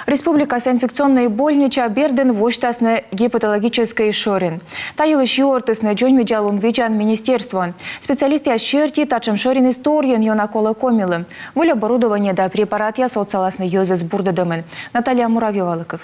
Республика инфекционной больнича берден воштасны гепатологической шорин. Таилыш юортысны джон меджалун вичан министерствон. Специалисты ащерти тачем шорин историен юнаколы комилы. Выль оборудование да препарат я социаласны юзес бурдадымын. Наталья Муравьева-Лыков.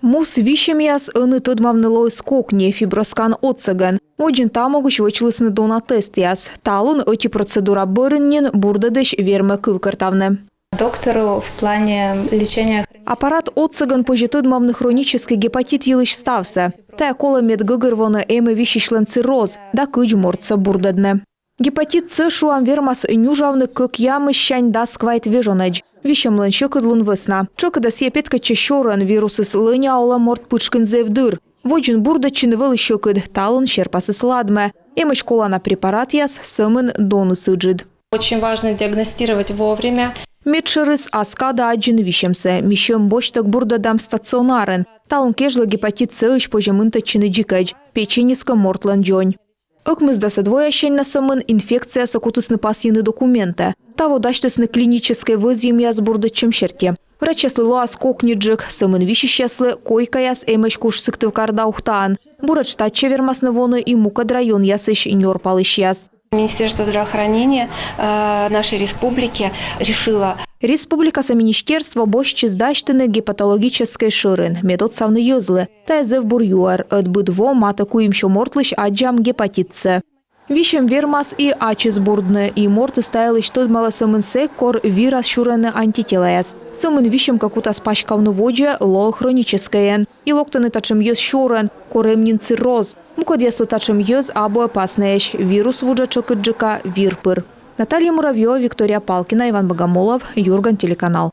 Мус вишем яс ыны тыдмавнылой скокне фиброскан отцыган. Оджин тамогыш вычылысны дона тест яс. Талун эти процедура бырыннен бурдадыш вермы кывкартавны. Доктору в плане лечения... Аппарат отцыган позже тыдмавны хронический гепатит елыш стався. Та кола медгыгырвоны эме вишишлен цирроз, да кыч мордца бурдадны. Гепатит С шуам вермас нюжавны кык ямы щань да сквайт вежонедж. Вишемлен чекыдлун весна. Чекыда сепетка чещоран вирусы с лыня аула морд пычкын зевдыр. Воджин бурдачин выл щекыд, талун щерпасы сладме. Эмыч колана препарат яс сымын дону сыджид. Очень важно диагностировать вовремя. Медшерыс аскада аджин вишемсе. Мищем боштак бурдадам стационарен. Талун кежла гепатит С ищ пожемынта чины джикэдж. Печениска мортлан джонь. Окмыздасы двоящень на сымын инфекция сокутысны пасьины документы. Таво даштысны клинической вызьем яс бурдачым щерте. Врачеслы лоас кокниджик, сымын вишищеслы койка яс эмэч куш сыктывкарда ухтаан. Бурач чевермасны воны и мукад район ясыш нёрпалыш яс. Министерство здравоохранения нашей республики решило. Республика министерство бошчи сдачтыны гепатологической шырын. Метод савны юзлы. Тайзев бурюар. Отбыдво матаку им шо мортлыш аджам гепатит С. Вишем вермас и ачис бурдны. И морты стаялыш тот мала сымынсе кор вирус шурены антителаяс. Сымын вишем какута спачкавну воджа ло хроническая. И локтаны тачем юз шурен. Коремнин цирроз. Мукад яслы тачем юз або опаснаеш. Вирус вуджа чокыджика вирпыр. Наталья Муравьева, Виктория Палкина, Иван Богомолов, Юрган, телеканал.